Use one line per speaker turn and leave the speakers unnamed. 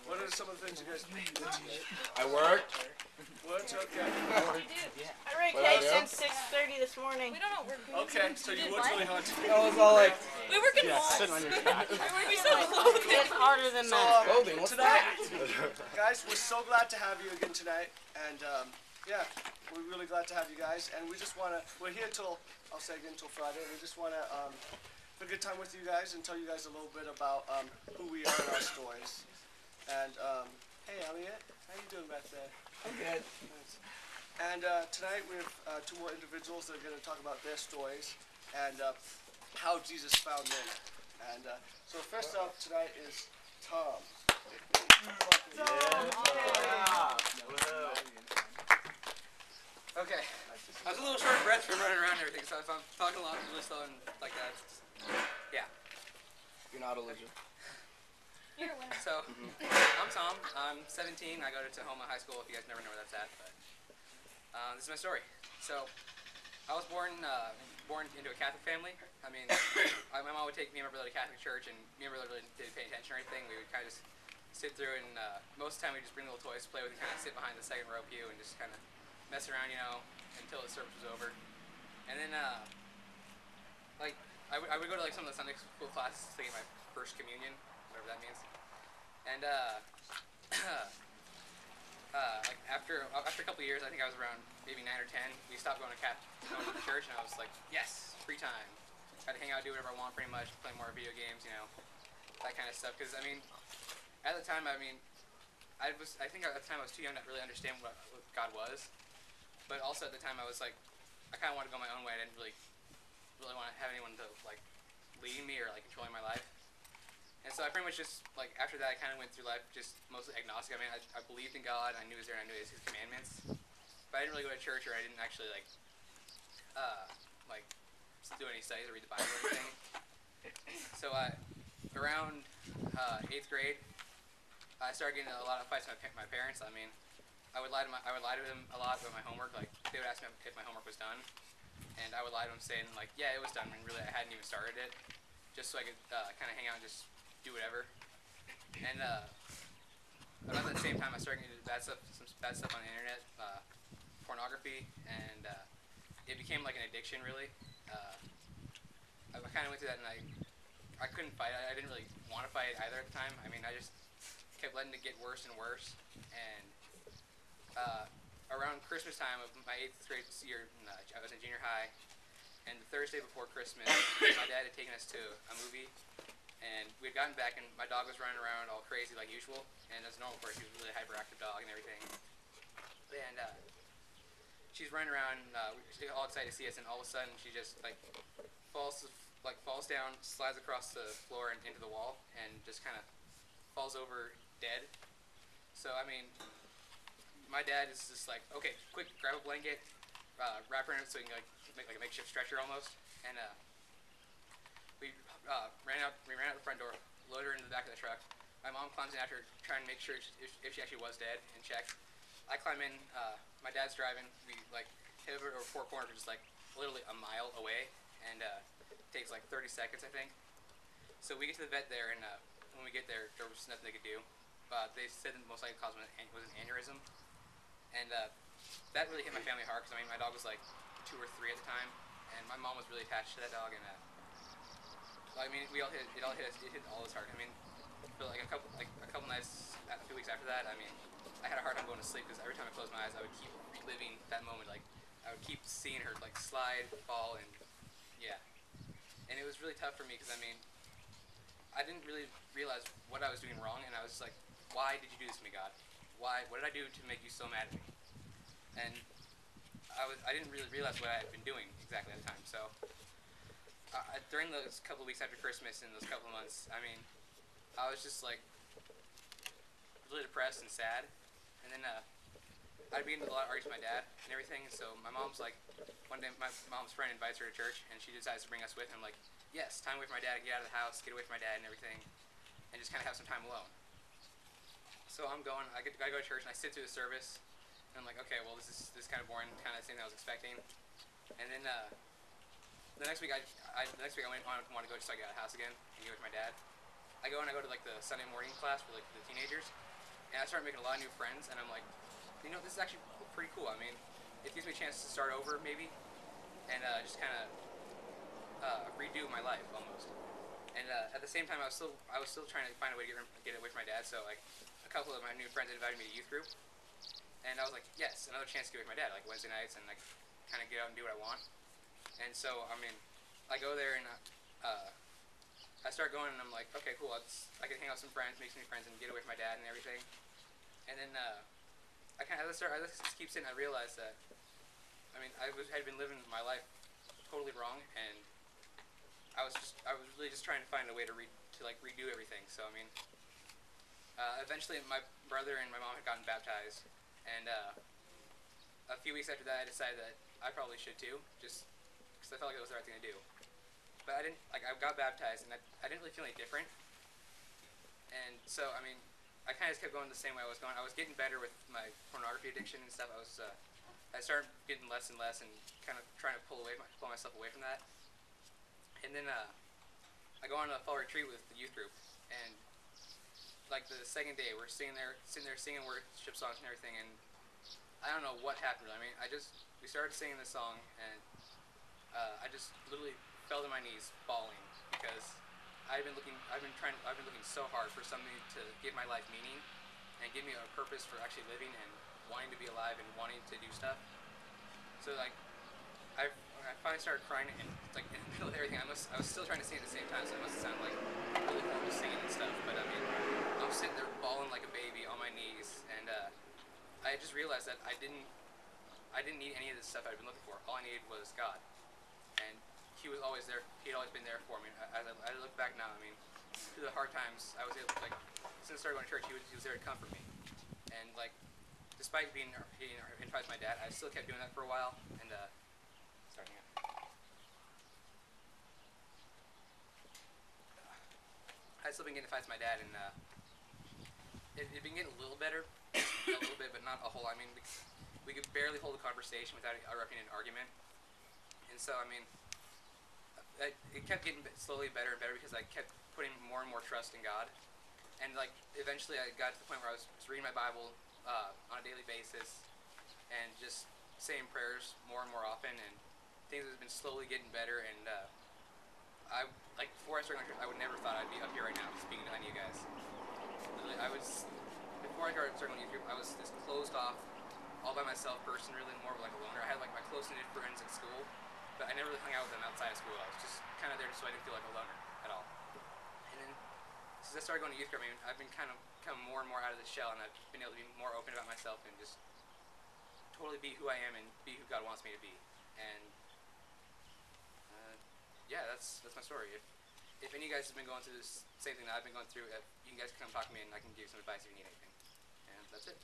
What are some of the things you guys do?
I work.
What? Okay.
I ran cake since 6:30 this morning.
We don't know.
Okay, so you worked really hard.
I was all like,
We work in malls.
sitting on your back.
We sell clothing.
It's harder than
So,
that.
Clothing, what's
tonight, guys, we're so glad to have you again tonight, and yeah, we're really glad to have you guys. And we just want to, we're here till, I'll say again, till Friday. We just want to have a good time with you guys and tell you guys a little bit about who we are and our stories. And hey, Elliot, how you doing back there?
I'm good.
Nice. And tonight we have two more individuals that are going to talk about their stories and how Jesus found them. And so first up tonight is Tom.
Okay. I was a little short of breath from running around and everything, so if I'm talking a lot really slow and like that, yeah.
You're not a legend.
You're a winner.
So, I'm Tom. I'm 17. I go to Tahoma High School, if you guys never know where that's at. But this is my story. So, I was born into a Catholic family. I mean, my mom would take me and my brother to Catholic church, and me and my brother really didn't pay attention or anything. We would kind of just sit through, and most of the time we just bring little toys to play with and kind of sit behind the second row pew and just kind of mess around, you know, until the service was over. And then, like, I would go to like some of the Sunday school classes to get my first communion, whatever that means. And like after a couple of years, I think I was around maybe 9 or 10. We stopped going to church, and I was like, yes, free time. Got to hang out, do whatever I want, pretty much, play more video games, you know, that kind of stuff. Because I mean, at the time, I mean, I think at the time I was too young to really understand what God was. But also at the time, I was like, I kind of wanted to go my own way. I didn't really want to have anyone to like lead me or like controlling my life. And so I pretty much just, like, after that, I kind of went through life just mostly agnostic. I mean, I believed in God, I knew He was there, and I knew His commandments. But I didn't really go to church, or I didn't actually, like do any studies or read the Bible or anything. So around 8th grade, I started getting a lot of fights with my parents. I mean, I would lie to them a lot about my homework. Like, they would ask me if my homework was done, and I would lie to them saying, like, yeah, it was done, when really I hadn't even started it, just so I could kind of hang out and just do whatever. And about the same time, I started getting into some bad stuff on the internet, pornography, and it became like an addiction, really. I kind of went through that, and I couldn't fight. I didn't really want to fight either at the time. I mean, I just kept letting it get worse and worse. And around Christmas time of my 8th grade year, I was in junior high, and the Thursday before Christmas, my dad had taken us to a movie, and we had gotten back, and my dog was running around all crazy like usual, and as normal for her, she was a really hyperactive dog and everything. And she's running around, we're all excited to see us, and all of a sudden she just falls down, slides across the floor and into the wall, and just kind of falls over dead. So I mean, my dad is just like, okay, quick, grab a blanket, wrap her in it so we can like make like a makeshift stretcher almost, and we ran out the front door, loaded her into the back of the truck. My mom climbs in after her, trying to make sure if she actually was dead, and checked. I climb in, my dad's driving, we like hit over to a four corner, just like literally a mile away, and it takes like 30 seconds, I think. So we get to the vet there, and when we get there was nothing they could do. They said the most likely cause was an aneurysm, and that really hit my family hard, because I mean, my dog was like 2 or 3 at the time, and my mom was really attached to that dog, and I mean, it hit all his heart. I mean, for like a couple nights, a few weeks after that, I mean, I had a hard time going to sleep, because every time I closed my eyes, I would keep reliving that moment. Like, I would keep seeing her like slide, fall, and yeah. And it was really tough for me, because I mean, I didn't really realize what I was doing wrong, and I was just like, why did you do this to me, God? Why? What did I do to make you so mad at me? And I didn't really realize what I had been doing exactly at the time. So during those couple of weeks after Christmas and those couple of months, I mean, I was just like really depressed and sad. And then I'd be getting a lot of arguments with my dad and everything. So my mom's like, one day my mom's friend invites her to church, and she decides to bring us with him. Like, yes, time away from my dad, get out of the house, get away from my dad and everything, and just kind of have some time alone. So I'm going, I go to church, and I sit through the service, and I'm like, okay, well, this is kind of boring, kind of the same thing I was expecting. And then the next week I want to go just so I get out of the house again and get with my dad. I go to like the Sunday morning class for like the teenagers, and I start making a lot of new friends, and I'm like, you know, this is actually pretty cool. I mean, it gives me a chance to start over maybe, and just kind of redo my life almost. And at the same time, I was still trying to find a way to get away from my dad. So like a couple of my new friends invited me to youth group, and I was like, yes, another chance to get away from my dad, like Wednesday nights, and like kind of get out and do what I want. And so I mean, I go there and I start going, and I'm like, okay, cool. I can hang out with some friends, make some new friends, and get away from my dad and everything. And then I just keep sitting. I realized that I mean had been living my life totally wrong, and I was really just trying to find a way to redo everything. So I mean, eventually my brother and my mom had gotten baptized, and a few weeks after that, I decided that I probably should too, just because I felt like it was the right thing to do. But I didn't I got baptized, and I didn't really feel any different. And so I mean, I kind of just kept going the same way I was going. I was getting better with my pornography addiction and stuff. I started getting less and less, and kind of trying to pull myself away from that. And then I go on a fall retreat with the youth group, and like the second day, we're sitting there singing worship songs and everything, and I don't know what happened. I mean, we started singing this song, and I just literally fell to my knees, bawling, because I've been looking so hard for something to give my life meaning, and give me a purpose for actually living and wanting to be alive and wanting to do stuff. So like, I finally started crying, and like in the middle of everything, I was still trying to sing at the same time, so it must have sounded like really horrible singing and stuff. But I mean, I'm sitting there bawling like a baby on my knees, and I just realized that I didn't need any of this stuff I'd been looking for. All I needed was God, and He was always there. He'd always been there for me. As I look back now, I mean, through the hard times, I was able, like, since I started going to church, he was there to comfort me, and like, despite being in fights with my dad, I still kept doing that for a while, and starting out. I still been getting in fights with my dad, and it'd been getting a little better, a little bit, but not a whole. I mean, we could barely hold a conversation without erupting an argument, and so I mean, it kept getting slowly better and better because I kept putting more and more trust in God, and like eventually I got to the point where I was reading my Bible on a daily basis, and just saying prayers more and more often, and things have been slowly getting better. And before I started going to church, I would never thought I'd be up here right now speaking to any of you guys. Literally, before I started going to youth group, I was this closed off, all by myself person, really more of like a loner. I had like my close knit friends at school, but I never really hung out with them outside of school. I was just kind of there just so I didn't feel like a loner at all. And then since I started going to youth group, I mean, I've been kind of coming more and more out of the shell, and I've been able to be more open about myself and just totally be who I am and be who God wants me to be. And yeah, that's my story. If any of you guys have been going through this same thing that I've been going through, you guys can come talk to me, and I can give you some advice if you need anything. And that's it.